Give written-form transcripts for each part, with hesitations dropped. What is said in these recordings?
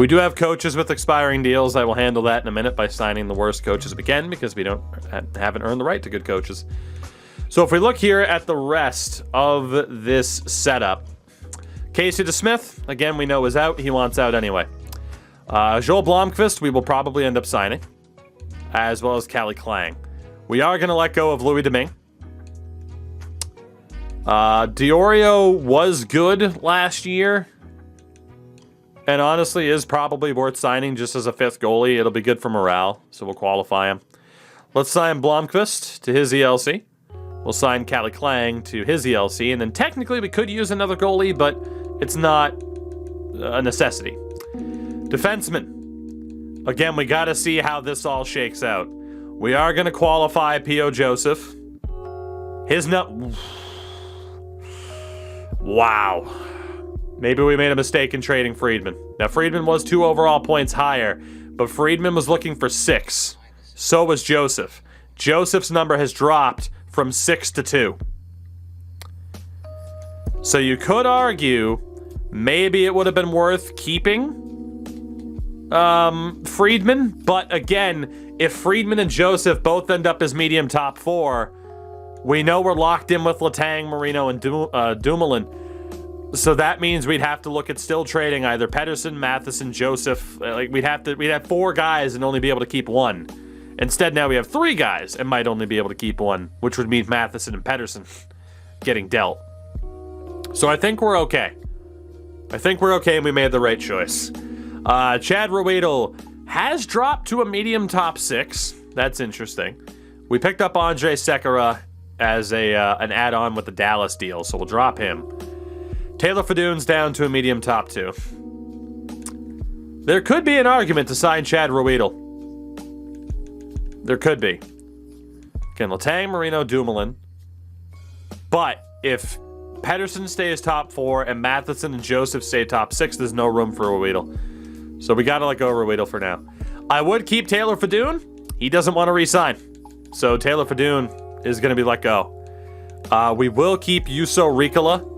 We do have coaches with expiring deals. I will handle that in a minute by signing the worst coaches we can because we haven't earned the right to good coaches. So if we look here at the rest of this setup, Casey DeSmith, again, we know is out. He wants out anyway. Joel Blomqvist, we will probably end up signing, as well as Callie Klang. We are going to let go of Louis Domingue. Diorio was good last year, and honestly is probably worth signing just as a 5th goalie. It'll be good for morale, so we'll qualify him. Let's sign Blomqvist to his ELC. We'll sign Callie Klang to his ELC, and then technically we could use another goalie, but it's not a necessity. Defenseman. Again, we got to see how this all shakes out. We are going to qualify P.O. Joseph. Wow. Maybe we made a mistake in trading Friedman. Now, Friedman was 2 overall points higher, but Friedman was looking for 6. So was Joseph. Joseph's number has dropped from 6 to 2. So you could argue maybe it would have been worth keeping Friedman, but again, if Friedman and Joseph both end up as medium top 4, we know we're locked in with Letang, Marino, and Dumoulin. So that means we'd have to look at still trading either Pettersson, Matheson, Joseph. We'd have 4 guys and only be able to keep 1. Instead, now we have 3 guys and might only be able to keep 1, which would mean Matheson and Pettersson getting dealt. So I think we're okay. And we made the right choice. Chad Ruedel has dropped to a medium top 6. That's interesting. We picked up Andrei Sekera as an add-on with the Dallas deal, so we'll drop him. Taylor Fadoon's down to a medium top 2. There could be an argument to sign Chad Ruedel. There could be. Again, Letang, Marino, Dumoulin. But if Pettersson stays top 4 and Matheson and Joseph stay top 6, there's no room for Ruedel. So we got to let go of Ruedel for now. I would keep Taylor Fadoon. He doesn't want to re-sign. So Taylor Fadoon is going to be let go. We will keep Juuso Riikola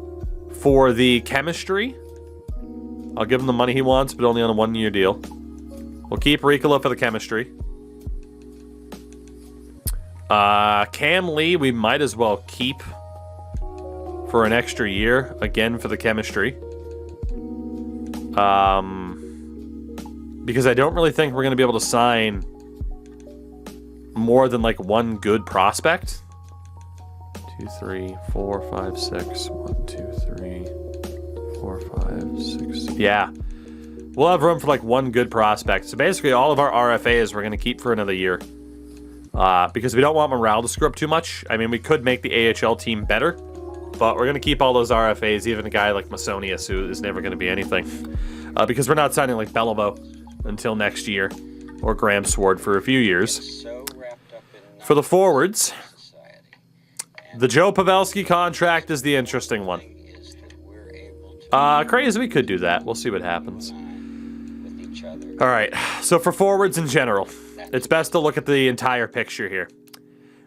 for the chemistry. I'll give him the money he wants, but only on a 1-year deal. We'll keep Riikola for the chemistry. Cam Lee, we might as well keep for an extra year, again for the chemistry. Because I don't really think we're going to be able to sign more than like 1 good prospect. 2, 3, 4, 5, 6. 1, 2, 3, 4, 5, 6. Yeah. We'll have room for like 1 good prospect. So basically all of our RFAs we're going to keep for another year. Because we don't want morale to screw up too much. I mean, we could make the AHL team better, but we're going to keep all those RFAs, even a guy like Masonius, who is never going to be anything. Because we're not signing like Beliveau until next year, or Graham Sword for a few years. For the forwards, the Joe Pavelski contract is the interesting one. Crazy, we could do that. We'll see what happens. All right, so for forwards in general, it's best to look at the entire picture here.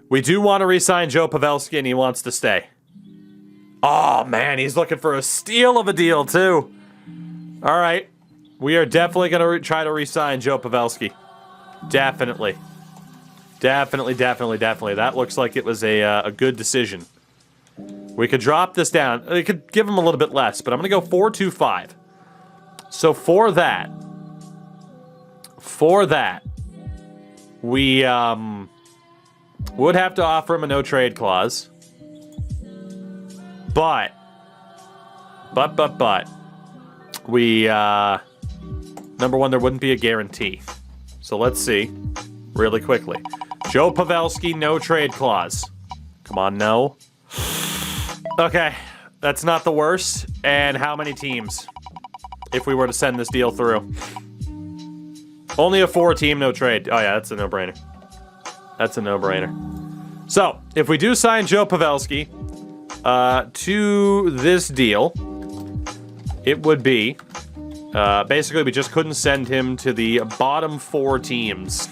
We do want to re-sign Joe Pavelski, and he wants to stay. Oh, man, he's looking for a steal of a deal, too. All right. We are definitely going to try to re-sign Joe Pavelski. Definitely. Definitely. That looks like it was a good decision. We could drop this down. We could give him a little bit less, but I'm going to go 4.25. So for that, we would have to offer him a no-trade clause. But, we, number one, there wouldn't be a guarantee. So let's see, really quickly. Joe Pavelski, no trade clause. Come on, no. Okay, that's not the worst. And how many teams if we were to send this deal through? Only a 4-team no trade. Oh yeah, that's a no-brainer. That's a no-brainer. So, if we do sign Joe Pavelski to this deal, it would be, basically we just couldn't send him to the bottom 4 teams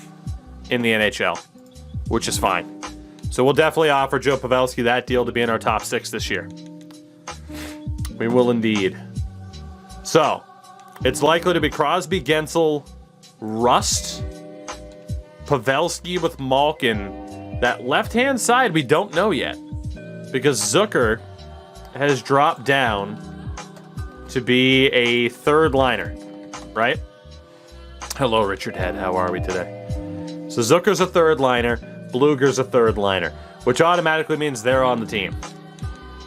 in the NHL, which is fine. So we'll definitely offer Joe Pavelski that deal to be in our top 6 this year. We will indeed. So, It's likely to be Crosby, Gensel, Rust, Pavelski with Malkin. That left-hand side we don't know yet because Zucker has dropped down to be a third liner, right? Hello, Richard Head. How are we today? So Zucker's a third liner, Bluger's a third liner, which automatically means they're on the team.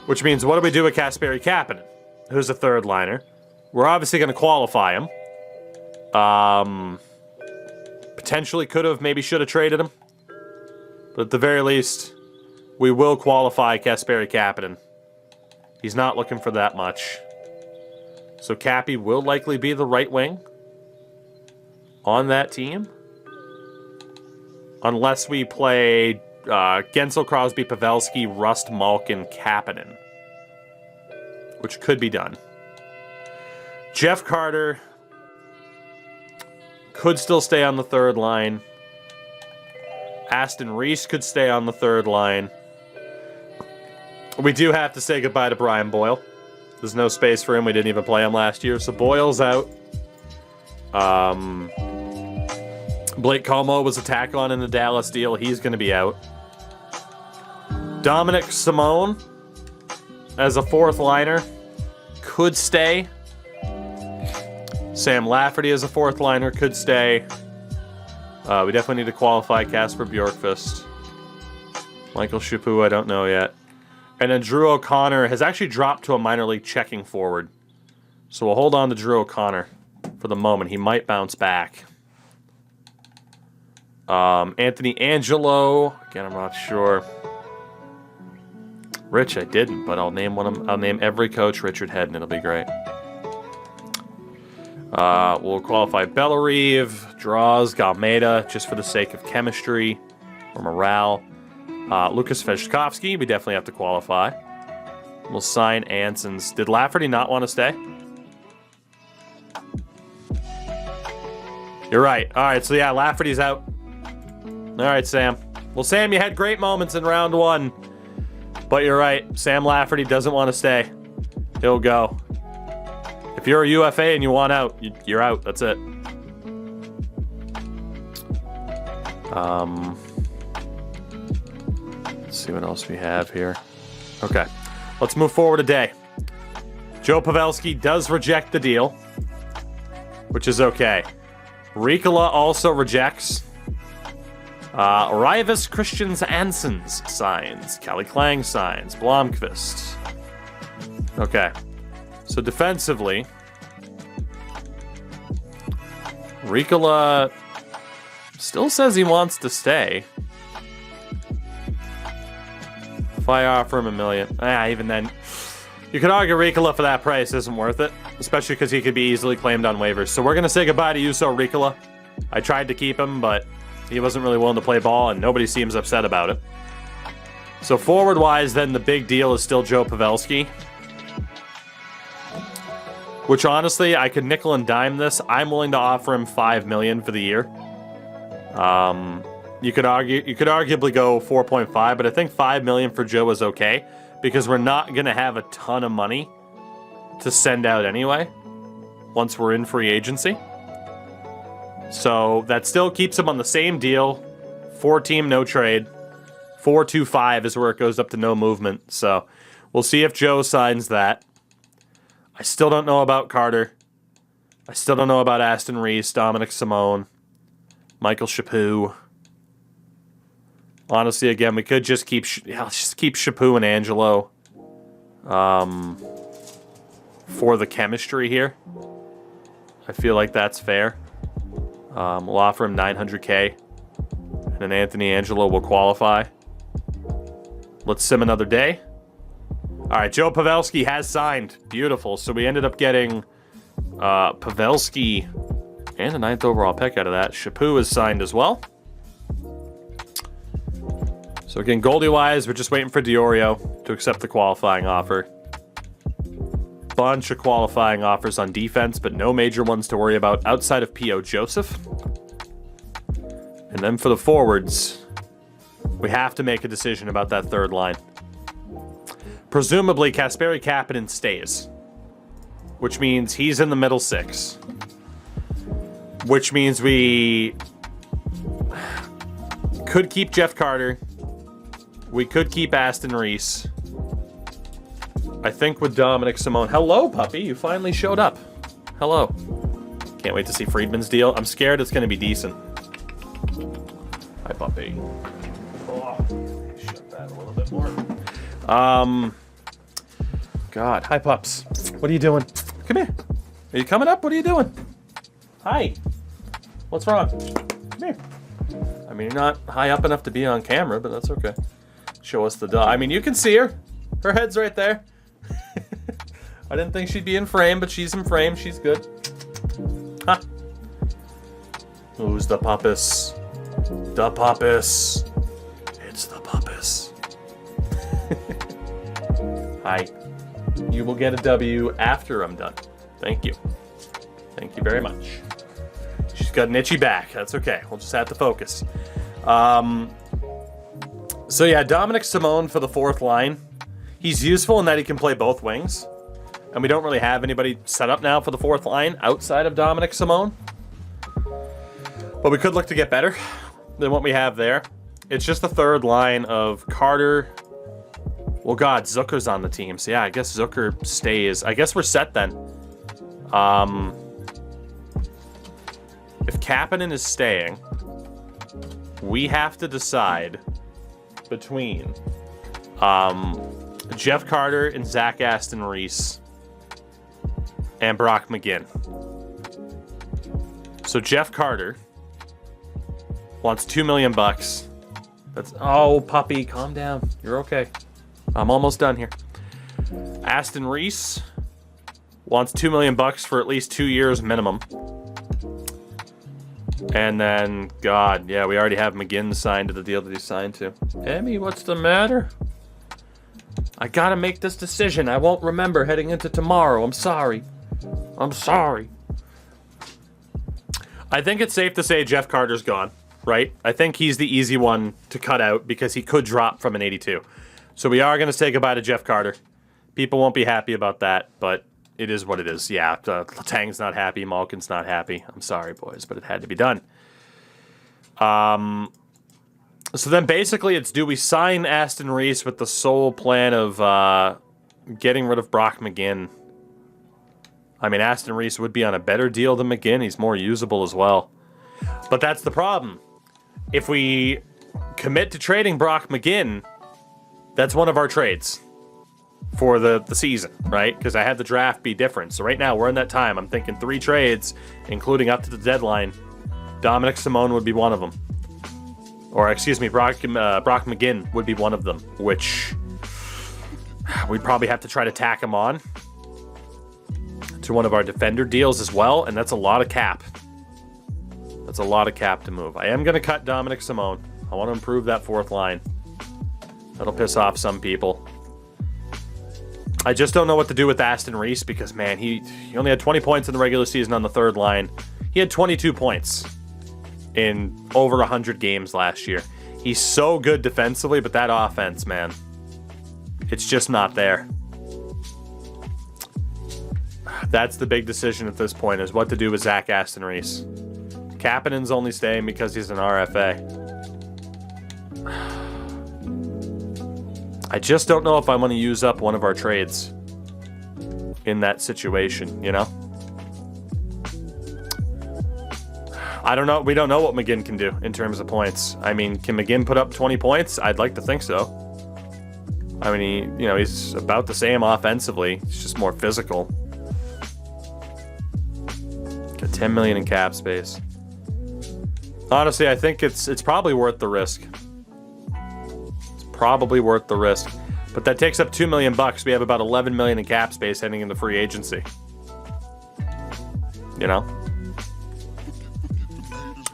Which means what do we do with Kasperi Kapanen, who's a third liner? We're obviously going to qualify him. Potentially could have, maybe should have traded him. But at the very least, we will qualify Kasperi Kapanen. He's not looking for that much. So Cappy will likely be the right wing on that team. Unless we play Gensel, Crosby, Pavelski, Rust, Malkin, Kapanen. Which could be done. Jeff Carter could still stay on the third line. Aston Reese could stay on the third line. We do have to say goodbye to Brian Boyle. There's no space for him. We didn't even play him last year. So Boyle's out. Blake Como was a tack on in the Dallas deal. He's going to be out. Dominic Simone as a fourth liner could stay. Sam Lafferty as a fourth liner could stay. We definitely need to qualify Kasper Bjorkqvist. Michael Chaput, I don't know yet. And then Drew O'Connor has actually dropped to a minor league checking forward. So we'll hold on to Drew O'Connor for the moment. He might bounce back. Anthony Angelo. Again, I'm not sure. Rich, I didn't, but I'll name I'll name every coach Richard Head, and it'll be great. We'll qualify Bellerive, Draws, Galmeda, just for the sake of chemistry or morale. Lucas Veshkovsky, we definitely have to qualify. We'll sign Ansons. Did Lafferty not want to stay? You're right. All right, so yeah, Lafferty's out. All right, Sam. Well, Sam, you had great moments in round one. But you're right. Sam Lafferty doesn't want to stay. He'll go. If you're a UFA and you want out, you're out. That's it. Let's see what else we have here. Okay. Let's move forward a day. Joe Pavelski does reject the deal, which is okay. Riikola also rejects. Rivas Christians Ansons signs. Kelly Klang signs. Blomqvist. Okay. So defensively, Riikola still says he wants to stay. If I offer him $1 million, even then, you could argue Riikola for that price isn't worth it, especially because he could be easily claimed on waivers. So we're going to say goodbye to Juuso Riikola. I tried to keep him, but he wasn't really willing to play ball, and nobody seems upset about it. So forward-wise, then the big deal is still Joe Pavelski. Which, honestly, I could nickel and dime this. I'm willing to offer him $5 million for the year. You could arguably go 4.5, but I think $5 million for Joe is okay because we're not going to have a ton of money to send out anyway once we're in free agency. So that still keeps him on the same deal. 4-team, no trade. 4.25 is where it goes up to no movement. So we'll see if Joe signs that. I still don't know about Carter. I still don't know about Aston Reese, Dominic Simone, Michael Chaput. Honestly, again, we could just keep Chaput and Angelo for the chemistry here. I feel like that's fair. We'll offer him $900K, and then Anthony Angelo will qualify. Let's sim another day. All right, Joe Pavelski has signed. Beautiful. So we ended up getting Pavelski and a 9th overall pick out of that. Chaput is signed as well. So again, goalie-wise, we're just waiting for Diorio to accept the qualifying offer. Bunch of qualifying offers on defense, but no major ones to worry about outside of P.O. Joseph. And then for the forwards, we have to make a decision about that third line. Presumably, Kasperi Kapanen stays. which means he's in the middle 6. Which means we could keep Jeff Carter. We could keep Aston Reese. I think with Dominic Simone. Hello, puppy. You finally showed up. Hello. Can't wait to see Friedman's deal. I'm scared it's going to be decent. Hi, puppy. Oh, shut that a little bit more. God. Hi, pups. What are you doing? Come here. Are you coming up? What are you doing? Hi. What's wrong? Come here. I mean, you're not high up enough to be on camera, but that's okay. Show us the dog. I mean, you can see her. Her head's right there. I didn't think she'd be in frame, but she's in frame. She's good. Huh. Who's the puppus? The puppus. It's the puppus. Hi. You will get a W after I'm done. Thank you. Thank you very much. She's got an itchy back. That's okay. We'll just have to focus. So yeah, Dominic Simone for the 4th line. He's useful in that he can play both wings. And we don't really have anybody set up now for the 4th line outside of Dominic Simone. But we could look to get better than what we have there. It's just the 3rd line of Carter. Well, God, Zucker's on the team. So yeah, I guess Zucker stays. I guess we're set then. If Kapanen is staying, we have to decide between Jeff Carter and Zach Aston Reese and Brock McGinn. So Jeff Carter wants $2 million. That's puppy, calm down. You're okay. I'm almost done here. Aston Reese wants $2 million for at least 2 years minimum. And then, God, yeah, we already have McGinn signed to the deal that he signed to. Emmy, what's the matter? I gotta make this decision. I won't remember heading into tomorrow. I'm sorry. I'm sorry. I think it's safe to say Jeff Carter's gone, right? I think he's the easy one to cut out because he could drop from an 82. So we are going to say goodbye to Jeff Carter. People won't be happy about that, but it is what it is. Yeah, Letang's not happy. Malkin's not happy. I'm sorry, boys, but it had to be done. So then basically it's, do we sign Aston Reese with the sole plan of getting rid of Brock McGinn? I mean, Aston Reese would be on a better deal than McGinn. He's more usable as well. But that's the problem. If we commit to trading Brock McGinn, that's one of our trades for the season, right? Because I had the draft be different. So right now, we're in that time. I'm thinking 3 trades, including up to the deadline. Dominic Simone would be one of them. Or, excuse me, Brock McGinn would be one of them, which we'd probably have to try to tack him on to one of our defender deals as well, and that's a lot of cap. That's a lot of cap to move. I am going to cut Dominic Simone. I want to improve that 4th line. That'll piss off some people. I just don't know what to do with Aston Reese because, man, he only had 20 points in the regular season on the 3rd line. He had 22 points in over 100 games last year. He's so good defensively, but that offense, man, it's just not there. That's the big decision at this point, is what to do with Zach Aston Reese. Kapanen's only staying because he's an RFA. I just don't know if I want to use up one of our trades in that situation, you know? I don't know. We don't know what McGinn can do in terms of points. I mean, can McGinn put up 20 points? I'd like to think so. I mean, he's about the same offensively. He's just more physical. Got $10 million in cap space. Honestly, I think it's probably worth the risk. It's probably worth the risk. But that takes up $2 million. We have about $11 million in cap space heading into free agency. You know?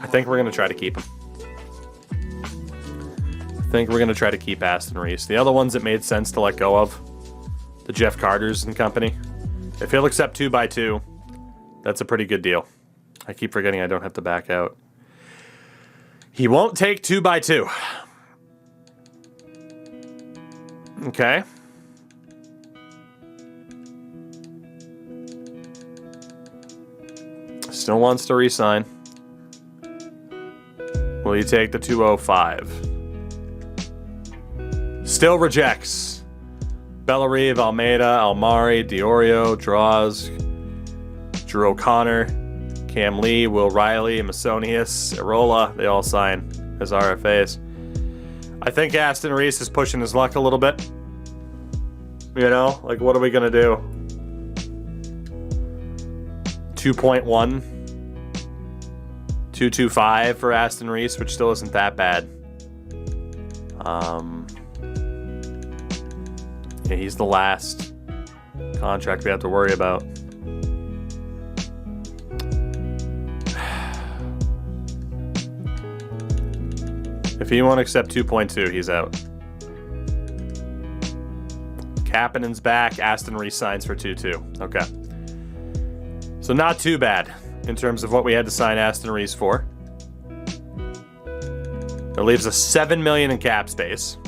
I think we're going to try to keep him. I think we're going to try to keep Aston Reese. The other ones that made sense to let go of, the Jeff Carters and company. If he'll accept 2x2, that's a pretty good deal. I keep forgetting I don't have to back out. He won't take 2x2. Okay. Still wants to re-sign. Will you take the 205? Still rejects. Bellarive, Almeida, Almari, Diorio, Draws, Drew O'Connor, Cam Lee, Will Riley, Masonius, Irola. They all sign as RFAs. I think Aston Reese is pushing his luck a little bit. You know, like, what are we going to do? 2.1. 225 for Aston Reese, which still isn't that bad. Yeah, he's the last contract we have to worry about. If he won't accept 2.2, he's out. Kapanen's back. Aston Reese signs for 2.2. Okay. So not too bad in terms of what we had to sign Aston Reese for. That leaves us $7 million in cap space.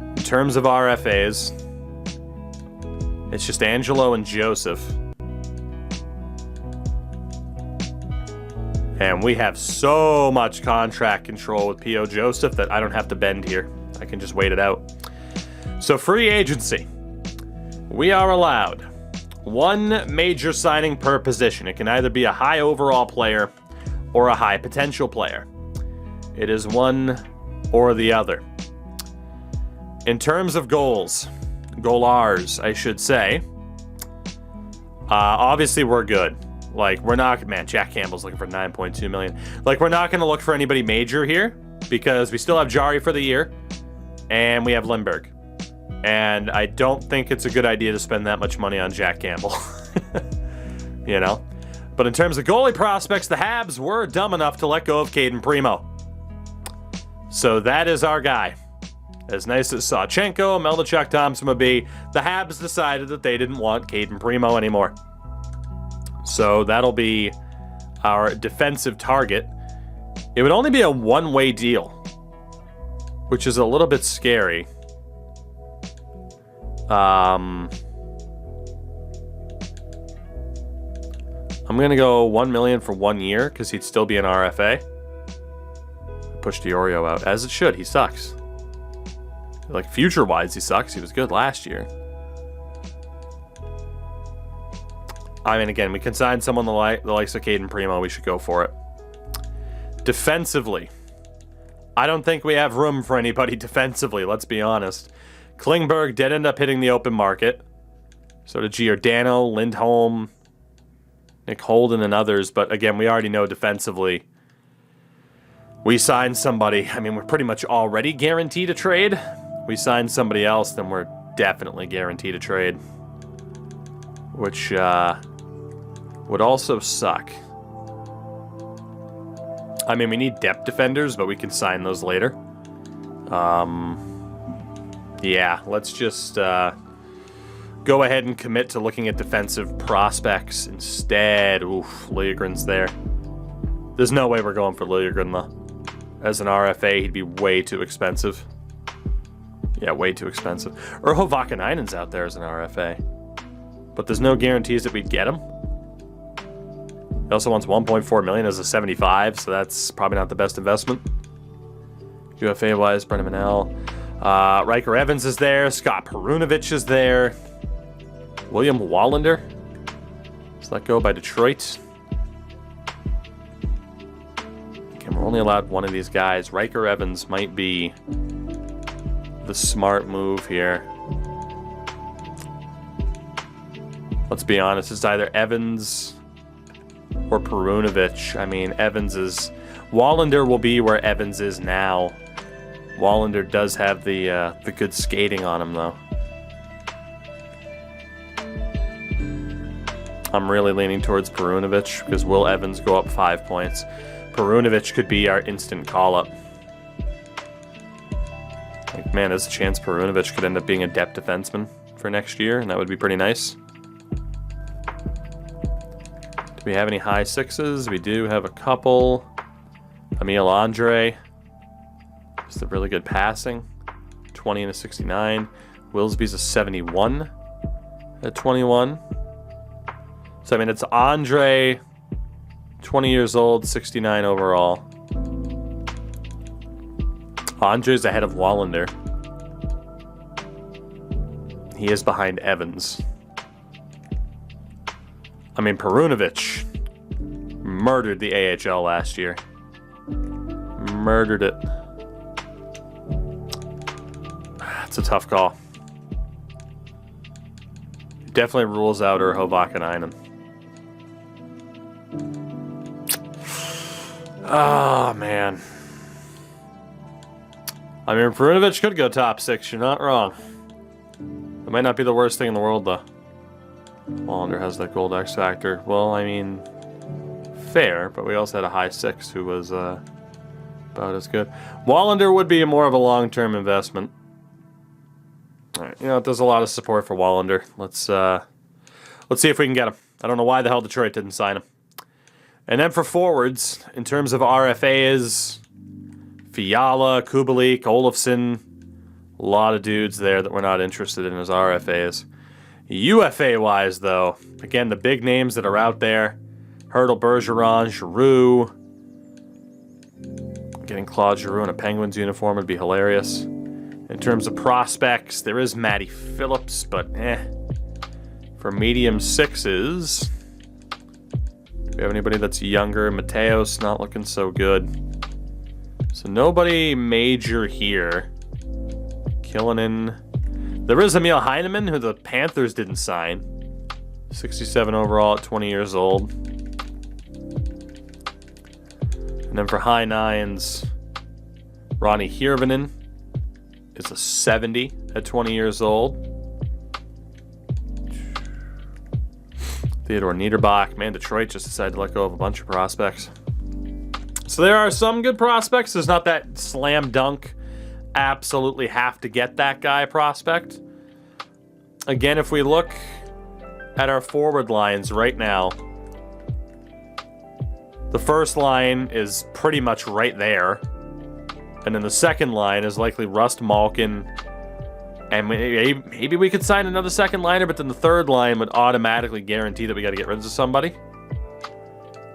In terms of RFAs, it's just Angelo and Joseph. And we have so much contract control with P.O. Joseph that I don't have to bend here. I can just wait it out. So free agency. We are allowed one major signing per position. It can either be a high overall player or a high potential player. It is one or the other. In terms of goals, goalars, I should say, obviously we're good. Like, we're not, man, Jack Campbell's looking for 9.2 million. Like, we're not going to look for anybody major here because we still have Jari for the year and we have Lindbergh. And I don't think it's a good idea to spend that much money on Jack Campbell. You know? But in terms of goalie prospects, the Habs were dumb enough to let go of Caden Primo. So that is our guy. As nice as Sawchenko, Melnichuk, Thompson would be, the Habs decided that they didn't want Caden Primo anymore. So that'll be our defensive target. It would only be a one-way deal, which is a little bit scary. I'm going to go $1 million for 1 year because he'd still be an RFA. Push Diorio out, as it should. He sucks. Like, future-wise, he sucks. He was good last year. I mean, again, we can sign someone the likes of Caden Primo. We should go for it. Defensively, I don't think we have room for anybody defensively, let's be honest. Klingberg did end up hitting the open market. So did Giordano, Lindholm, Nick Holden, and others. But again, we already know defensively we signed somebody. I mean, we're pretty much already guaranteed a trade. We sign somebody else, then we're definitely guaranteed a trade. Which would also suck. I mean, we need depth defenders, but we can sign those later. Yeah, let's just go ahead and commit to looking at defensive prospects instead. Oof, Liljegren's there. There's no way we're going for Liljegren, though. As an RFA, he'd be way too expensive. Yeah, way too expensive. Urho Vakanainen's out there as an RFA. But there's no guarantees that we'd get him. He also wants 1.4 million as a 75, so that's probably not the best investment. UFA-wise, Brennan Manel. Riker Evans is there. Scott Perunovich is there. William Wallander was let go by Detroit. Okay, we're only allowed one of these guys. Riker Evans might be the smart move here. Let's be honest, it's either Evans or Perunovich. I mean, Evans is... Wallander will be where Evans is now. Wallander does have the good skating on him, though. I'm really leaning towards Perunovich because will Evans go up 5 points? Perunovich could be our instant call-up. Like, man, there's a chance Perunovich could end up being a depth defenseman for next year, and that would be pretty nice. Do we have any high sixes? We do have a couple. Emil Andre. Just a really good passing. 20 and a 69. Wilsby's a 71 at 21. So, I mean, it's Andre, 20 years old, 69 overall. Andre's ahead of Wallander. He is behind Evans. I mean, Perunovic murdered the AHL last year. Murdered it. It's a tough call. Definitely rules out Urho Vakanainen. Oh, man. I mean, Perunovic could go top 6. You're not wrong. It might not be the worst thing in the world, though. Wallander has that gold X factor. Well, I mean, fair, but we also had a high 6 who was about as good. Wallander would be more of a long-term investment. All right, you know, there's a lot of support for Wallander. Let's see if we can get him. I don't know why the hell Detroit didn't sign him. And then for forwards, in terms of RFAs, Fiala, Kubalik, Olofsson, a lot of dudes there that we're not interested in as RFAs. UFA-wise, though, again, the big names that are out there, Hertel, Bergeron, Giroux. Getting Claude Giroux in a Penguins uniform would be hilarious. In terms of prospects, there is Matty Phillips, but For medium 6s, do we have anybody that's younger? Mateos, not looking so good. So nobody major here. Killinen. There is Emil Heineman, who the Panthers didn't sign. 67 overall at 20 years old. And then for high 9s, Ronnie Hirvonen is a 70 at 20 years old. Theodore Niederbach. Man, Detroit just decided to let go of a bunch of prospects. So there are some good prospects. There's not that slam dunk, absolutely have to get that guy prospect. Again, if we look at our forward lines right now, the first line is pretty much right there. And then the second line is likely Rust Malkin. And maybe we could sign another second liner, but then the third line would automatically guarantee that we got to get rid of somebody.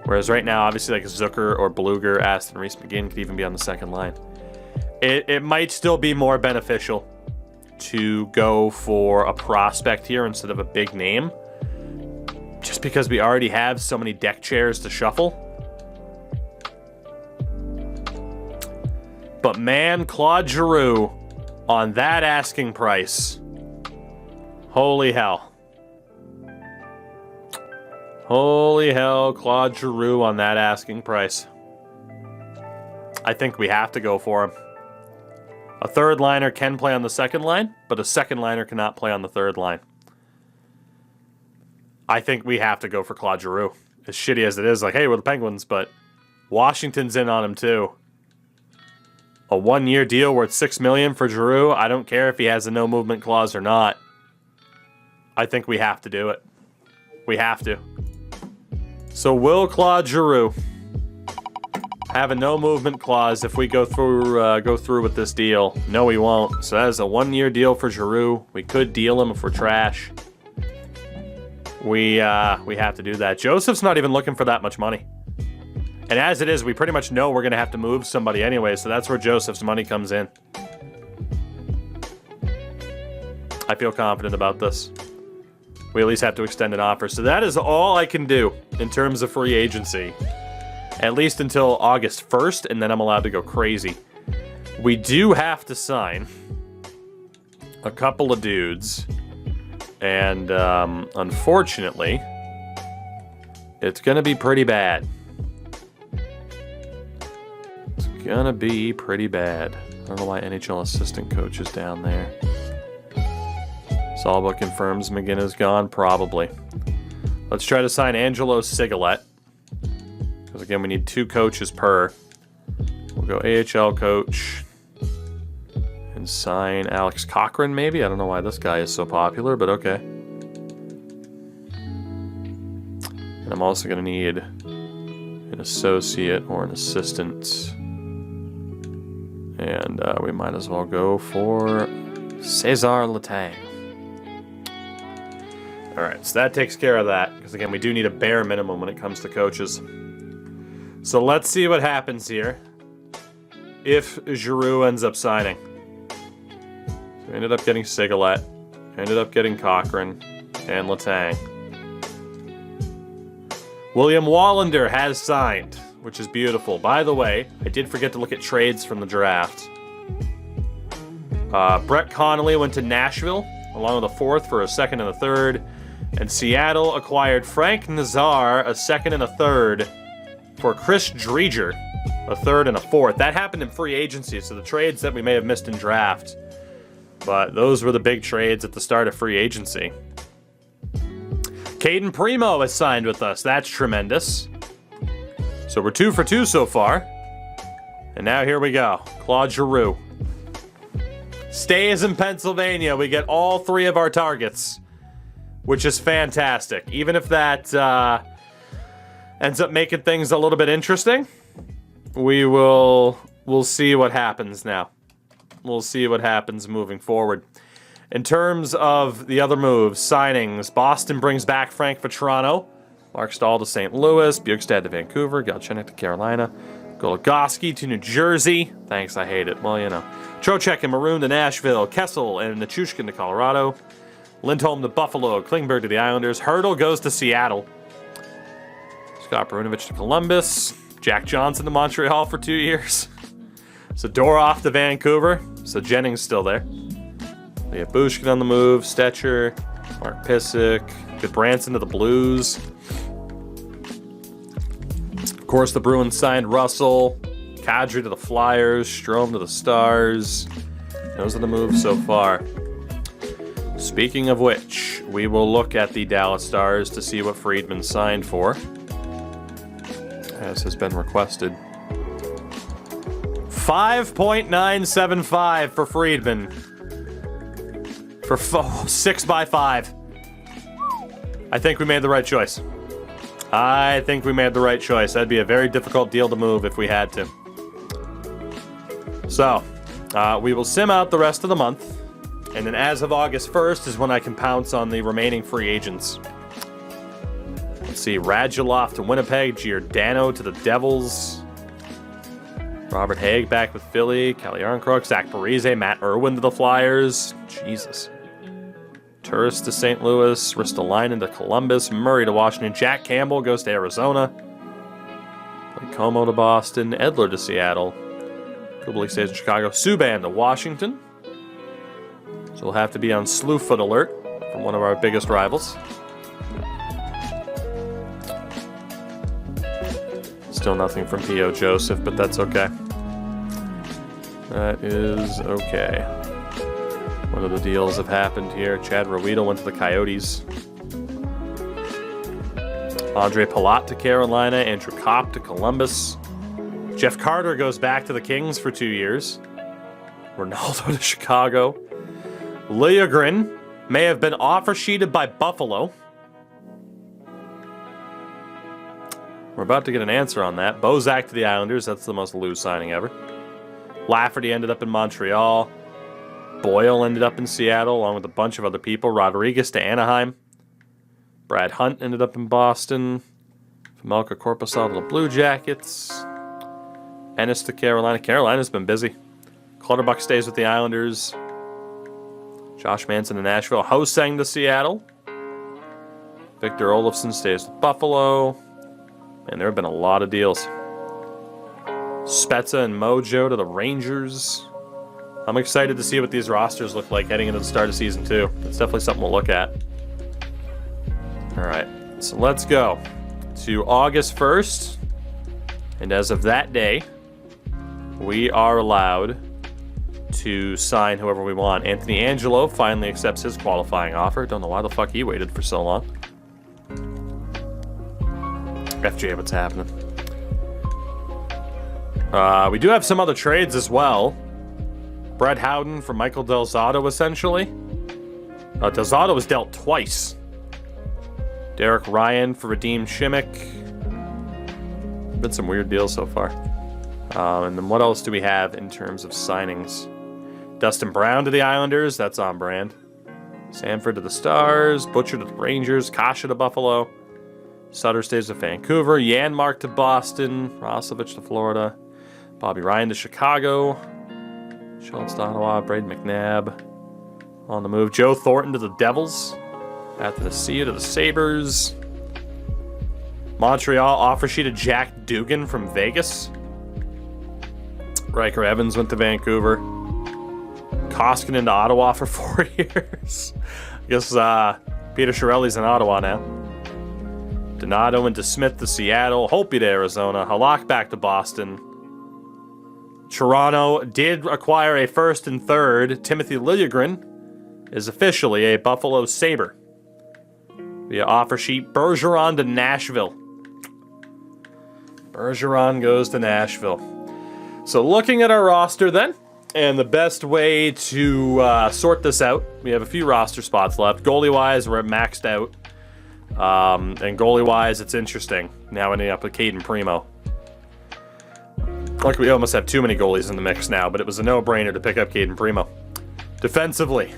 Whereas right now, obviously, like Zucker or Bluger, Aston Reese McGinn could even be on the second line. It might still be more beneficial to go for a prospect here instead of a big name, just because we already have so many deck chairs to shuffle. But man, Claude Giroux on that asking price. Holy hell. Holy hell, Claude Giroux on that asking price. I think we have to go for him. A third liner can play on the second line, but a second liner cannot play on the third line. I think we have to go for Claude Giroux. As shitty as it is, like, hey, we're the Penguins, but Washington's in on him too. A 1-year deal worth $6 million for Giroux. I don't care if he has a no movement clause or not. I think we have to do it. We have to. So will Claude Giroux have a no movement clause if we go through with this deal? No, he won't. So that is a 1-year deal for Giroux. We could deal him if we're trash. We have to do that. Joseph's not even looking for that much money. And as it is, we pretty much know we're going to have to move somebody anyway, so that's where Joseph's money comes in. I feel confident about this. We at least have to extend an offer. So that is all I can do in terms of free agency. At least until August 1st, and then I'm allowed to go crazy. We do have to sign a couple of dudes. And unfortunately, it's going to be pretty bad. Gonna be pretty bad. I don't know why NHL assistant coach is down there. Salba confirms McGinn is gone, probably. Let's try to sign Angelo Sigalet. Because again, we need 2 coaches per. We'll go AHL coach. And sign Alex Cochran, maybe? I don't know why this guy is so popular, but okay. And I'm also gonna need an associate or an assistant. And we might as well go for Cesar Letang. All right, so that takes care of that. Because, again, we do need a bare minimum when it comes to coaches. So let's see what happens here if Giroux ends up signing. So we ended up getting Sigalet. Ended up getting Cochran and Letang. William Wallander has signed, which is beautiful. By the way, I did forget to look at trades from the draft. Brett Connolly went to Nashville, along with a 4th for a 2nd and a 3rd. And Seattle acquired Frank Nazar, a 2nd and a 3rd, for Chris Dreger, a 3rd and a 4th. That happened in free agency, so the trades that we may have missed in draft. But those were the big trades at the start of free agency. Caden Primo has signed with us. That's tremendous. So we're 2 for 2 so far. And now here we go. Claude Giroux stays in Pennsylvania. We get all 3 of our targets, which is fantastic. Even if that ends up making things a little bit interesting, we'll see what happens now. We'll see what happens moving forward. In terms of the other moves, signings, Boston brings back Frank Vatrano, Mark Stahl to St. Louis, Bjugstad to Vancouver, Galchenyuk to Carolina, Goligoski to New Jersey. Thanks, I hate it. Well, you know. Trocheck and Maroon to Nashville, Kessel and Nichushkin to Colorado, Lindholm to Buffalo, Klingberg to the Islanders, Hurdle goes to Seattle, Scott Brunovich to Columbus, Jack Johnson to Montreal for 2 years, Zadorov to Vancouver, so Jennings still there. We have Bushkin on the move, Stetcher, Mark Pysyk, Goodbranson to the Blues. Of course, the Bruins signed Russell, Kadri to the Flyers, Strome to the Stars. Those are the moves so far. Speaking of which, we will look at the Dallas Stars to see what Friedman signed for, as has been requested. 5.975 for Friedman. For 6x5. I think we made the right choice. I think we made the right choice. That'd be a very difficult deal to move if we had to. So, we will sim out the rest of the month. And then as of August 1st is when I can pounce on the remaining free agents. Let's see. Radulov to Winnipeg. Giordano to the Devils. Robert Haig back with Philly. Calle Yarncroc. Zach Parise. Matt Irwin to the Flyers. Jesus. Turris to St. Louis, Ristolainen to Columbus, Murray to Washington, Jack Campbell goes to Arizona, Como to Boston, Edler to Seattle, Kubalik stays in Chicago, Subban to Washington. So we'll have to be on Slewfoot alert from one of our biggest rivals. Still nothing from P.O. Joseph, but that's okay. That is okay. What other deals have happened here? Chad Rowito went to the Coyotes. Andre Palat to Carolina. Andrew Kopp to Columbus. Jeff Carter goes back to the Kings for 2 years. Ronaldo to Chicago. Liljegren may have been offer sheeted by Buffalo. We're about to get an answer on that. Bozak to the Islanders. That's the most loose signing ever. Lafferty ended up in Montreal. Boyle ended up in Seattle, along with a bunch of other people. Rodriguez to Anaheim. Brad Hunt ended up in Boston. Melka Korpusal to the Blue Jackets. Ennis to Carolina. Carolina's been busy. Clutterbuck stays with the Islanders. Josh Manson to Nashville. Hosang to Seattle. Victor Olofsson stays with Buffalo. And there have been a lot of deals. Spezza and Mojo to the Rangers. I'm excited to see what these rosters look like heading into the start of Season 2. It's definitely something we'll look at. Alright, so let's go to August 1st. And as of that day, we are allowed to sign whoever we want. Anthony Angelo finally accepts his qualifying offer. Don't know why the fuck he waited for so long. FJ, what's happening? We do have some other trades as well. Brett Howden for Michael Del Zotto, essentially. Del Zotto was dealt twice. Derek Ryan for Radim Shimmick. Been some weird deals so far. And then what else do we have in terms of signings? Dustin Brown to the Islanders. That's on brand. Sanford to the Stars. Butcher to the Rangers. Kasha to Buffalo. Sutter stays with Vancouver. Janmark to Boston. Roslovich to Florida. Bobby Ryan to Chicago. Schultz to Ottawa. Braden McNabb on the move. Joe Thornton to the Devils. At the Sea to the Sabres. Montreal offer sheet of Jack Dugan from Vegas. Riker Evans went to Vancouver. Koskinen to Ottawa for 4 years. I guess Peter Chiarelli's in Ottawa now. Donato went to Smith to Seattle. Holtby to Arizona. Halak back to Boston. Toronto did acquire a first and third. Timothy Liljegren is officially a Buffalo Sabre. Via offer sheet, Bergeron to Nashville. Bergeron goes to Nashville. So looking at our roster then, and the best way to sort this out, we have a few roster spots left. Goalie-wise, we're maxed out. And goalie-wise, it's interesting. Now ending up with Caden Primo. Like we almost have too many goalies in the mix now, but it was a no-brainer to pick up Caden Primo. Defensively,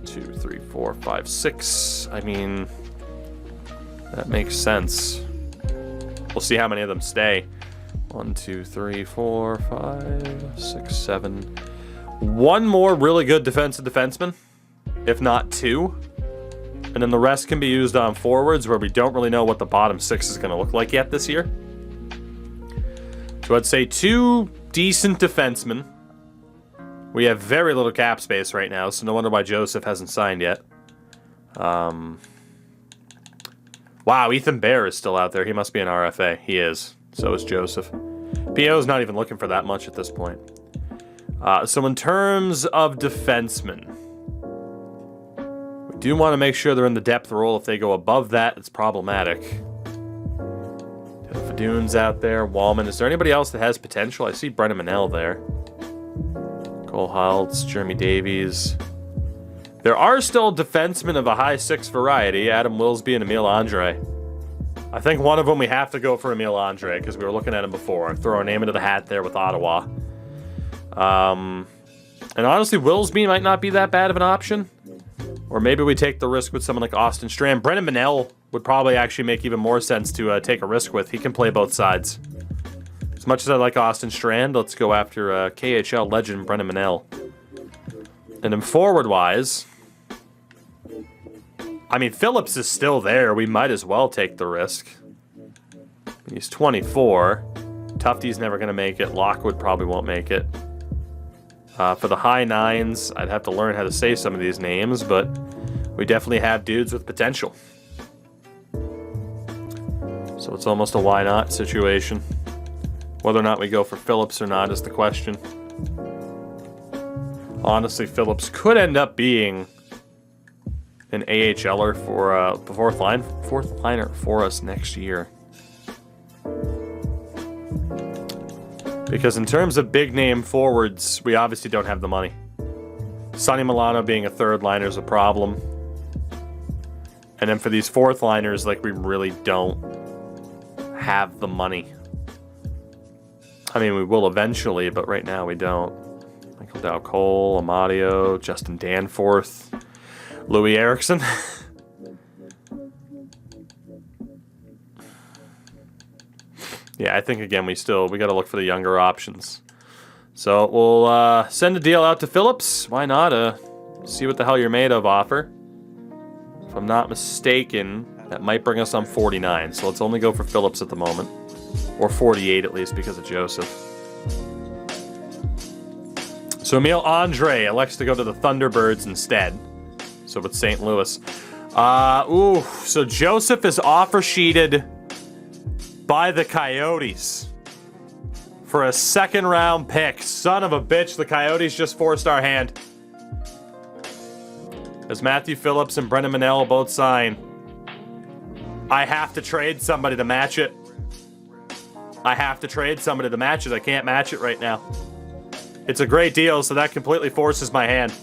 2, 3, 4, 5, 6. I mean, that makes sense. We'll see how many of them stay. 1, 2, 3, 4, 5, 6, 7. One more really good defensive defenseman, if not two. And then the rest can be used on forwards where we don't really know what the bottom six is going to look like yet this year. So I'd say 2 decent defensemen. We have very little cap space right now, so no wonder why Joseph hasn't signed yet. Wow, Ethan Bear is still out there. He must be an RFA. He is. So is Joseph. P.O.'s not even looking for that much at this point. So in terms of defensemen, we do want to make sure they're in the depth role. If they go above that, it's problematic. Fadoon's out there. Wallman. Is there anybody else that has potential? I see Brennan Manel there. Cole Haltz, Jeremy Davies. There are still defensemen of a high 6 variety. Adam Wilsby and Emil Andre. I think one of them we have to go for Emil Andre because we were looking at him before. Throw our name into the hat there with Ottawa. And honestly, Wilsby might not be that bad of an option. Or maybe we take the risk with someone like Austin Strand. Brennan Manel would probably actually make even more sense to take a risk with. He can play both sides. As much as I like Austin Strand, let's go after KHL legend Brennan Manel. And then forward-wise, I mean, Phillips is still there. We might as well take the risk. He's 24. Tufty's never going to make it. Lockwood probably won't make it. For the high 9s, I'd have to learn how to say some of these names, but we definitely have dudes with potential. So it's almost a why not situation. Whether or not we go for Phillips or not is the question. Honestly, Phillips could end up being an AHLer for the fourth liner for us next year. Because in terms of big name forwards, we obviously don't have the money. Sonny Milano being a third liner is a problem. And then for these fourth liners, like, we really don't have the money. I mean, we will eventually, but right now we don't. Michael Dow Cole, Amadio, Justin Danforth, Louis Erickson. Yeah, I think, again, we got to look for the younger options. So we'll send a deal out to Phillips. Why not? See what the hell you're made of offer. If I'm not mistaken, that might bring us on 49. So let's only go for Phillips at the moment. Or 48 at least because of Joseph. So Emil Andre elects to go to the Thunderbirds instead. So with St. Louis. So Joseph is offer sheeted by the Coyotes for a 2nd round pick. Son of a bitch, the Coyotes just forced our hand. As Matthew Phillips and Brendan Manel both sign, I have to trade somebody to match it. I can't match it right now. It's a great deal, so that completely forces my hand.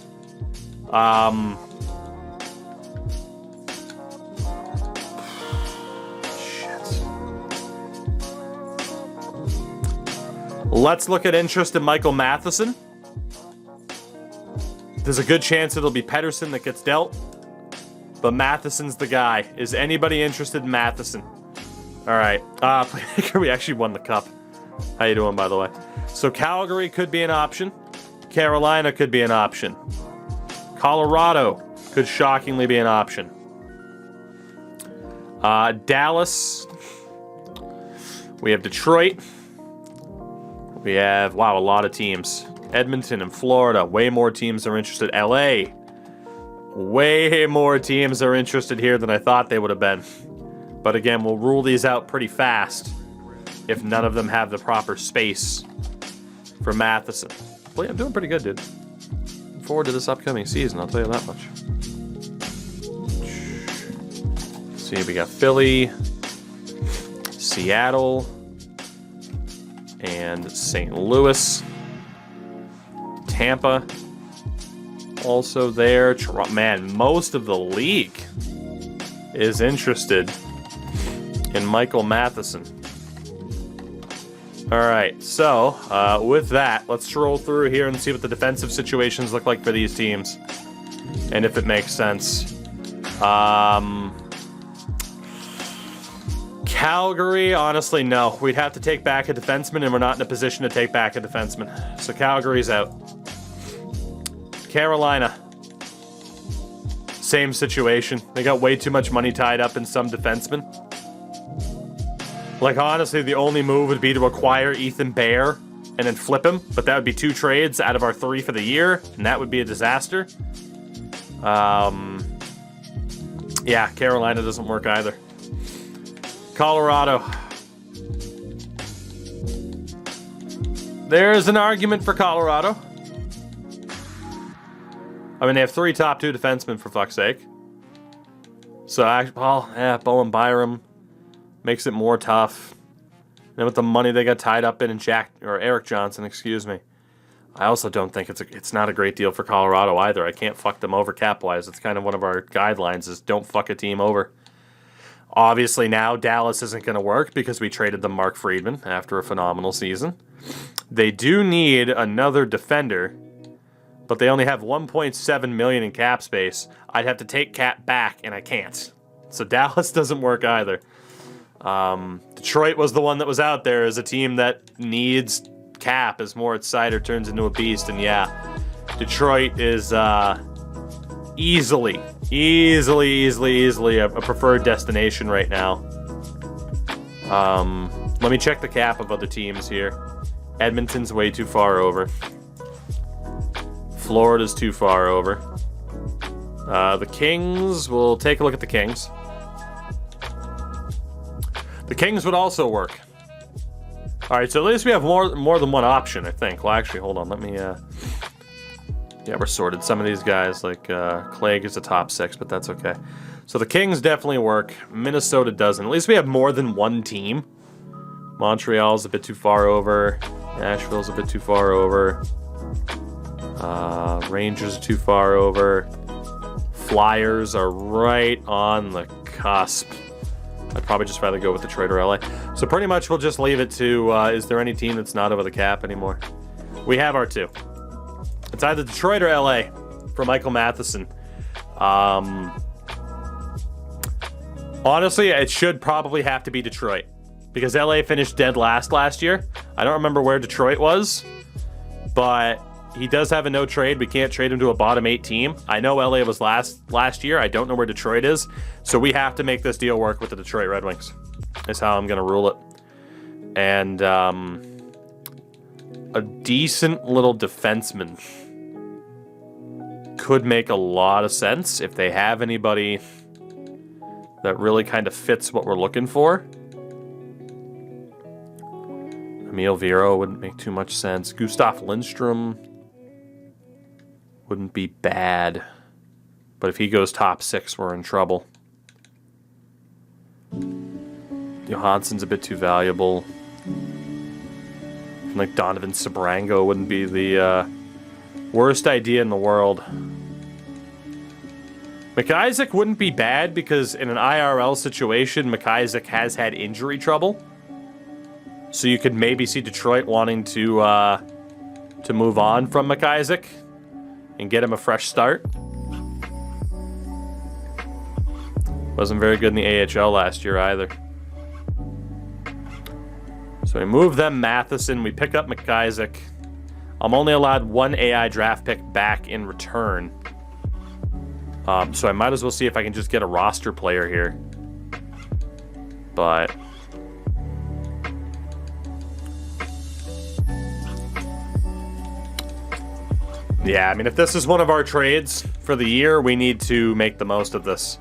Let's look at interest in Michael Matheson. There's a good chance it'll be Pettersson that gets dealt. but Matheson's the guy. Is anybody interested in Matheson? All right. Playmaker, we actually won the cup. How you doing, by the way? So Calgary could be an option. Carolina could be an option. Colorado could shockingly be an option. Dallas. We have Detroit. We have, wow, a lot of teams. Edmonton and Florida. Way more teams are interested. LA. Way more teams are interested here than I thought they would have been. But again, we'll rule these out pretty fast if none of them have the proper space for Matheson. Well, I'm doing pretty good, dude. Looking forward to this upcoming season, I'll tell you that much. Let's see, we got Philly, Seattle, and St. Louis. Tampa, also there. Man, most of the league is interested in Michael Matheson. All right, so with that, let's scroll through here and see what the defensive situations look like for these teams, and if it makes sense. Calgary, honestly, no. We'd have to take back a defenseman, and we're not in a position to take back a defenseman. So Calgary's out. Carolina, same situation. They got way too much money tied up in some defensemen. Like, honestly, the only move would be to acquire Ethan Bear and then flip him, but that would be 2 trades out of our 3 for the year, and that would be a disaster. Yeah, Carolina doesn't work either. Colorado. There's an argument for Colorado. I mean, they have 3 top 2 defensemen, for fuck's sake. So, Bowen Byram makes it more tough. And with the money they got tied up in Eric Johnson, excuse me. I also don't think it's not a great deal for Colorado either. I can't fuck them over cap-wise. It's kind of one of our guidelines is don't fuck a team over. Obviously now Dallas isn't going to work because we traded them Mark Friedman after a phenomenal season. They do need another defender, but they only have $1.7 million in cap space. I'd have to take cap back, and I can't. So Dallas doesn't work either. Detroit was the one that was out there as a team that needs cap as Moritz Seider turns into a beast. And yeah, Detroit is easily a preferred destination right now. Let me check the cap of other teams here. Edmonton's way too far over. Florida's too far over. The Kings, we'll take a look at the Kings. The Kings would also work. All right, so at least we have more than one option, I think. Well, actually, hold on. Let me... Yeah, we're sorted. Some of these guys, like Clegg is a top 6, but that's okay. So the Kings definitely work. Minnesota doesn't. At least we have more than one team. Montreal's a bit too far over. Nashville's a bit too far over. Rangers are too far over. Flyers are right on the cusp. I'd probably just rather go with Detroit or LA. So pretty much we'll just leave it to, is there any team that's not over the cap anymore? We have our 2. It's either Detroit or LA for Michael Matheson. Honestly, it should probably have to be Detroit because LA finished dead last year. I don't remember where Detroit was, but he does have a no trade. We can't trade him to a bottom 8 team. I know LA was last year. I don't know where Detroit is. So we have to make this deal work with the Detroit Red Wings. Is how I'm going to rule it. And a decent little defenseman could make a lot of sense if they have anybody that really kind of fits what we're looking for. Emil Vero wouldn't make too much sense. Gustav Lindstrom wouldn't be bad. But if he goes top 6, we're in trouble. Johansson's a bit too valuable. Like Donovan Sabrango wouldn't be the worst idea in the world. McIsaac wouldn't be bad because in an IRL situation, McIsaac has had injury trouble. So you could maybe see Detroit wanting to move on from McIsaac and get him a fresh start. Wasn't very good in the AHL last year either. So we move them Matheson. We pick up McIsaac. I'm only allowed 1 AI draft pick back in return. So I might as well see if I can just get a roster player here. But... yeah, I mean, if this is one of our trades for the year, we need to make the most of this.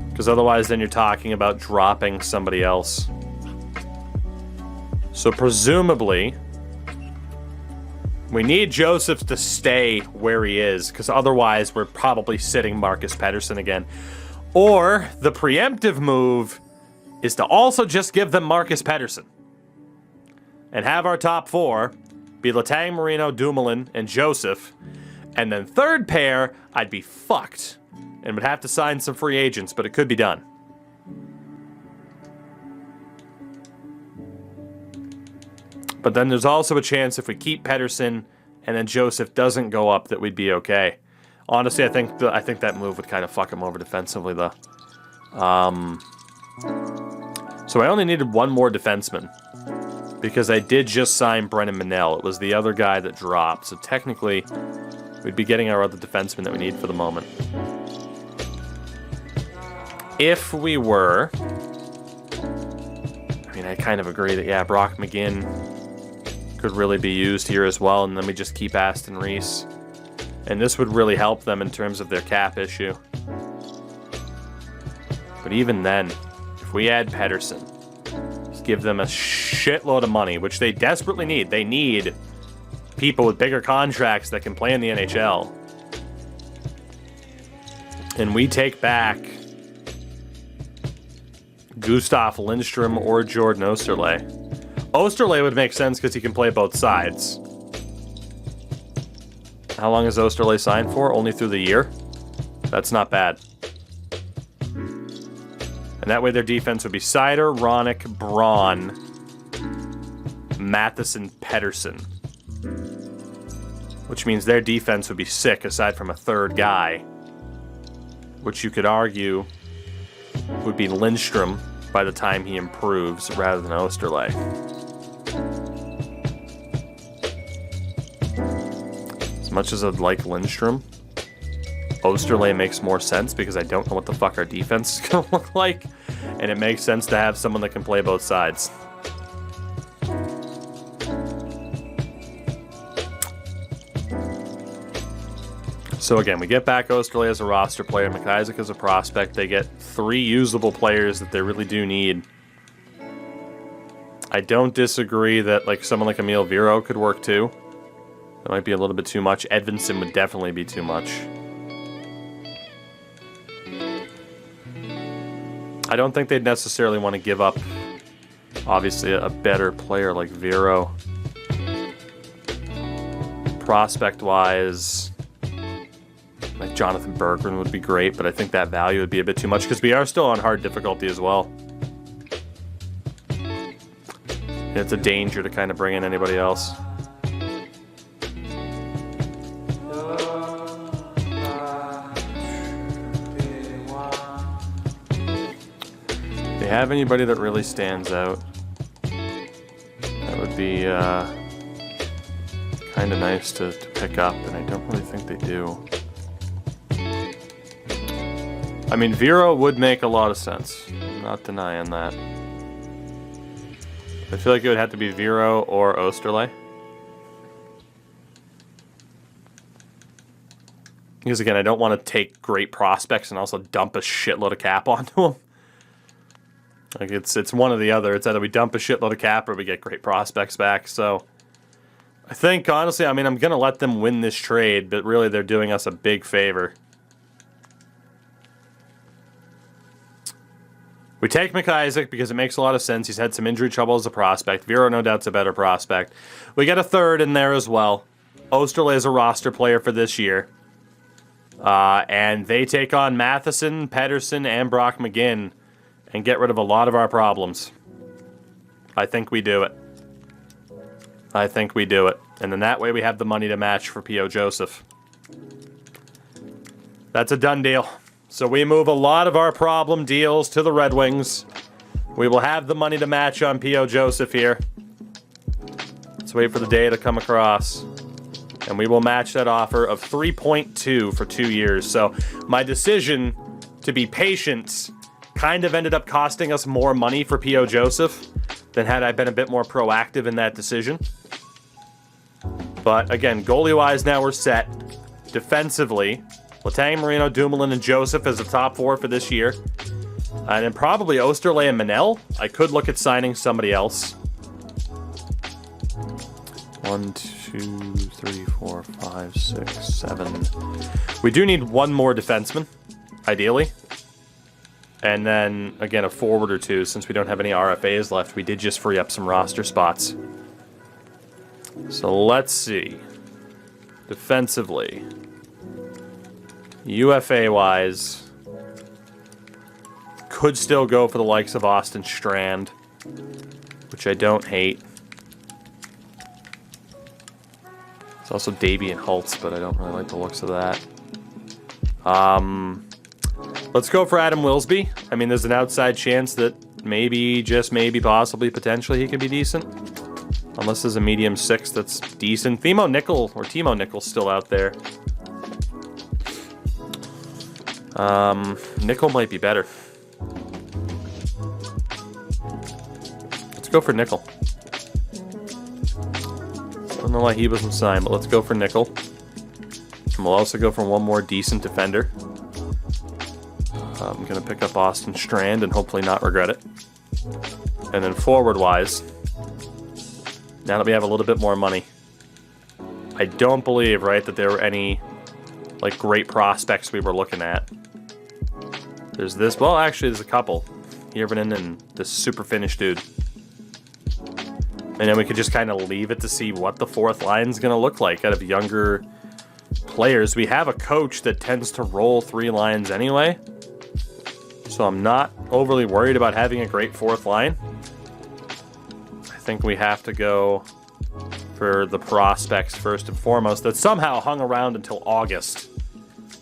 Because otherwise, then you're talking about dropping somebody else. So presumably, we need Joseph to stay where he is, because otherwise we're probably sitting Marcus Pettersson again. Or the preemptive move is to also just give them Marcus Pettersson. And have our top 4 be Letang, Marino, Dumoulin, and Joseph. And then third pair, I'd be fucked. And would have to sign some free agents, but it could be done. But then there's also a chance if we keep Pettersson and then Joseph doesn't go up that we'd be okay. Honestly, I think that move would kind of fuck him over defensively, though. So I only needed 1 more defenseman. Because I did just sign Brennan Manel. It was the other guy that dropped. So technically, we'd be getting our other defenseman that we need for the moment. If we were... I mean, I kind of agree that, yeah, Brock McGinn could really be used here as well. And then we just keep Aston Reese. And this would really help them in terms of their cap issue. But even then, if we add Pettersson, give them a shitload of money, which they desperately need. They need people with bigger contracts that can play in the NHL. And we take back Gustav Lindstrom or Jordan Osterley. Osterley would make sense because he can play both sides. How long is Osterley signed for? Only through the year? That's not bad. And that way their defense would be Seider, Ronick, Braun, Matheson, Pettersson. Which means their defense would be sick aside from a third guy. Which you could argue would be Lindstrom by the time he improves rather than Osterley. As much as I'd like Lindstrom, Osterley makes more sense because I don't know what the fuck our defense is going to look like. And it makes sense to have someone that can play both sides. So again, we get back Osterley as a roster player, McIsaac as a prospect. They get 3 usable players that they really do need. I don't disagree that like someone like Emil Viro could work too. That might be a little bit too much. Edvinsson would definitely be too much. I don't think they'd necessarily want to give up, obviously, a better player like Vero. Prospect-wise, like Jonathan Berggren would be great, but I think that value would be a bit too much because we are still on hard difficulty as well. It's a danger to kind of bring in anybody else. If they have anybody that really stands out, that would be kind of nice to pick up, and I don't really think they do. I mean, Vero would make a lot of sense. I'm not denying that. I feel like it would have to be Vero or Osterley. Because again, I don't want to take great prospects and also dump a shitload of cap onto them. Like it's one or the other. It's either we dump a shitload of cap or we get great prospects back. So I think, honestly, I mean, I'm going to let them win this trade, but really they're doing us a big favor. We take McIsaac because it makes a lot of sense. He's had some injury trouble as a prospect. Vero, no doubt's a better prospect. We get a third in there as well. Osterley is a roster player for this year. And they take on Matheson, Pettersson, and Brock McGinn and get rid of a lot of our problems. I think we do it. I think we do it. And then that way we have the money to match for P.O. Joseph. That's a done deal. So we move a lot of our problem deals to the Red Wings. We will have the money to match on P.O. Joseph here. Let's wait for the day to come across. And we will match that offer of 3.2 for 2 years. So my decision to be patient kind of ended up costing us more money for P.O. Joseph than had I been a bit more proactive in that decision. But again, goalie-wise now we're set. Defensively, Letang, Marino, Dumoulin, and Joseph as the top 4 for this year. And then probably Osterley and Manel. I could look at signing somebody else. 1, 2, 3, 4, 5, 6, 7. We do need one more defenseman, ideally. And then, again, a forward or two, since we don't have any RFAs left. We did just free up some roster spots. So let's see. Defensively. UFA-wise, could still go for the likes of Austin Strand, which I don't hate. It's also Davey and Holtz, but I don't really like the looks of that. Let's go for Adam Wilsby. I mean, there's an outside chance that maybe, just maybe, possibly, potentially he can be decent. Unless there's a medium 6 that's decent. Timo Nickel's still out there. Nickel might be better. Let's go for Nickel. I don't know why he wasn't signed, but let's go for Nickel. And we'll also go for one more decent defender. I'm going to pick up Austin Strand and hopefully not regret it. And then forward-wise, now that we have a little bit more money, I don't believe, right, that there were any, like, great prospects we were looking at. There's this. Well, actually, there's a couple. Hirvonen and this super Finnish dude. And then we could just kind of leave it to see what the fourth line's going to look like out of younger players. We have a coach that tends to roll 3 lines anyway. So I'm not overly worried about having a great fourth line. I think we have to go for the prospects first and foremost that somehow hung around until August.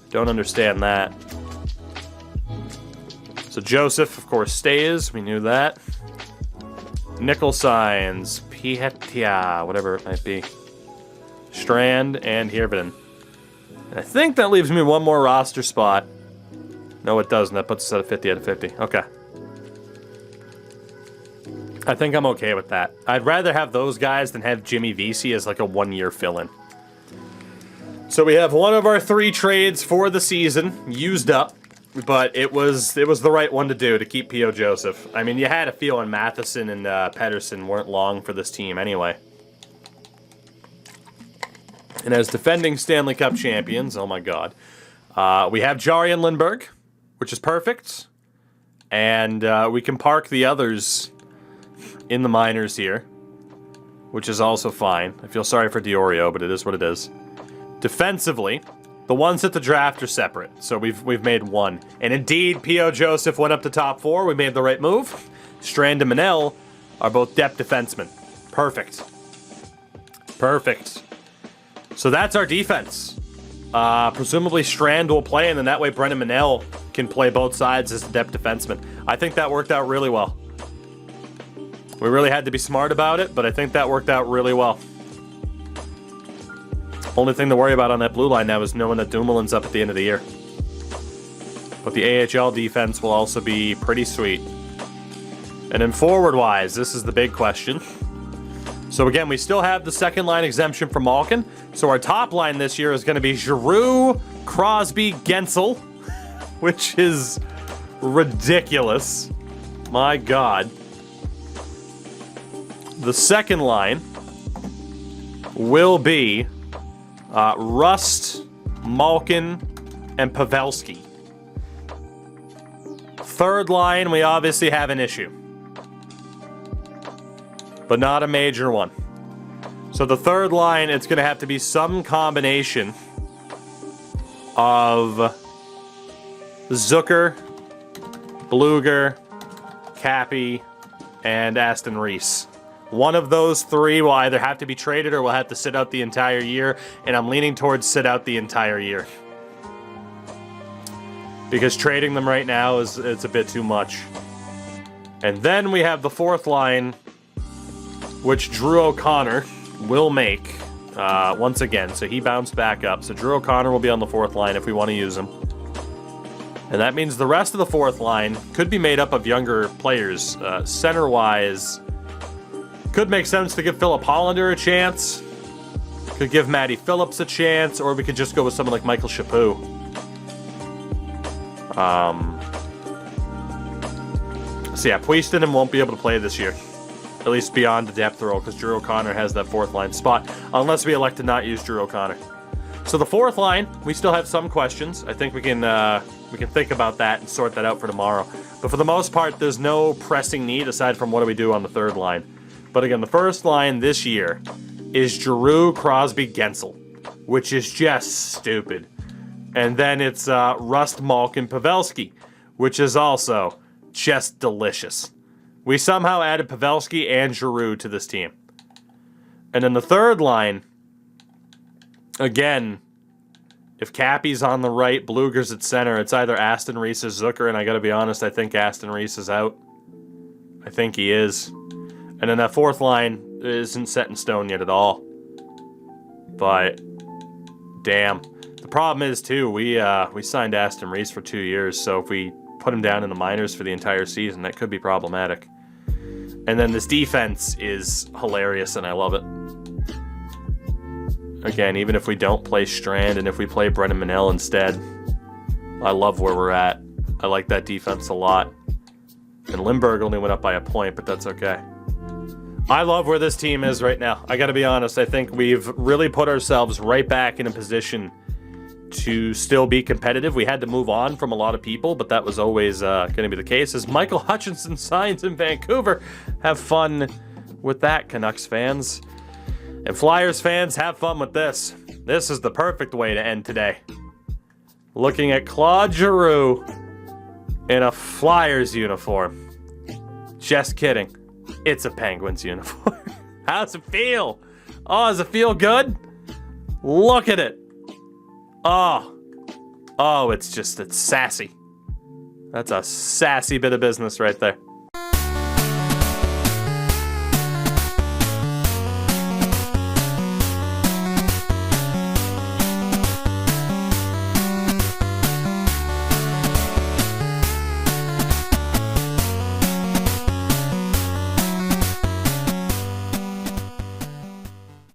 Don't understand that. So Joseph, of course, stays. We knew that. Nickel signs. Pietia, whatever it might be. Strand and Hirvonen. And I think that leaves me one more roster spot. No, it doesn't. That puts us at a 50 out of 50. Okay. I think I'm okay with that. I'd rather have those guys than have Jimmy Vesey as like a 1-year fill-in. So we have one of our 3 trades for the season used up. But it was the right one to do, to keep P.O. Joseph. I mean, you had a feeling Matheson and Pedersen weren't long for this team anyway. And as defending Stanley Cup champions, oh my god, we have Jari and Lindbergh, which is perfect. And we can park the others in the minors here, which is also fine. I feel sorry for Diorio, but it is what it is. Defensively, the ones at the draft are separate, so we've made one. And indeed, P.O. Joseph went up to top 4. We made the right move. Strand and Manel are both depth defensemen. Perfect. Perfect. So that's our defense. Presumably Strand will play, and then that way Brendan Manel can play both sides as a depth defenseman. I think that worked out really well. We really had to be smart about it, but I think that worked out really well. Only thing to worry about on that blue line now is knowing that Dumoulin's up at the end of the year. But the AHL defense will also be pretty sweet. And then forward-wise, this is the big question. So again, we still have the second line exemption for Malkin. So our top line this year is going to be Giroux, Crosby, Gensel, which is ridiculous. My God. The second line will be Rust, Malkin, and Pavelski. Third line, we obviously have an issue. But not a major one. So the third line, it's going to have to be some combination of Zucker, Bluger, Cappy, and Aston Reese. One of those 3 will either have to be traded or will have to sit out the entire year, and I'm leaning towards sit out the entire year. because trading them right now it's a bit too much. And then we have the fourth line, which Drew O'Connor will make once again. So he bounced back up. So Drew O'Connor will be on the fourth line if we want to use him. And that means the rest of the fourth line could be made up of younger players. Center-wise, could make sense to give Philip Hollander a chance. Could give Matty Phillips a chance, or we could just go with someone like Michael Chaput. So yeah, Puistinen won't be able to play this year. At least beyond the depth role, because Drew O'Connor has that fourth line spot, unless we elect to not use Drew O'Connor. So the fourth line, we still have some questions. I think we can think about that and sort that out for tomorrow. But for the most part, there's no pressing need aside from what do we do on the third line. But again, the first line this year is Giroux, Crosby, Gensel, which is just stupid. And then it's Rust, Malkin, Pavelski, which is also just delicious. We somehow added Pavelski and Giroux to this team. And then the third line, again, if Cappy's on the right, Bluger's at center, it's either Aston Reese or Zucker, and I gotta be honest, I think Aston Reese is out. I think he is. And then that fourth line isn't set in stone yet at all. But, damn. The problem is, too, we signed Aston Reese for 2 years, so if we put him down in the minors for the entire season, that could be problematic. And then this defense is hilarious, and I love it. Again, even if we don't play Strand, and if we play Brendan Manel instead, I love where we're at. I like that defense a lot. And Lindbergh only went up by a point, but that's okay. I love where this team is right now. I gotta be honest, I think we've really put ourselves right back in a position to still be competitive. We had to move on from a lot of people, but that was always going to be the case. As Michael Hutchinson signs in Vancouver, have fun with that, Canucks fans. And Flyers fans, have fun with this. This is the perfect way to end today. Looking at Claude Giroux in a Flyers uniform. Just kidding. It's a Penguins uniform. How's it feel? Oh, does it feel good? Look at it. Oh, it's sassy. That's a sassy bit of business right there.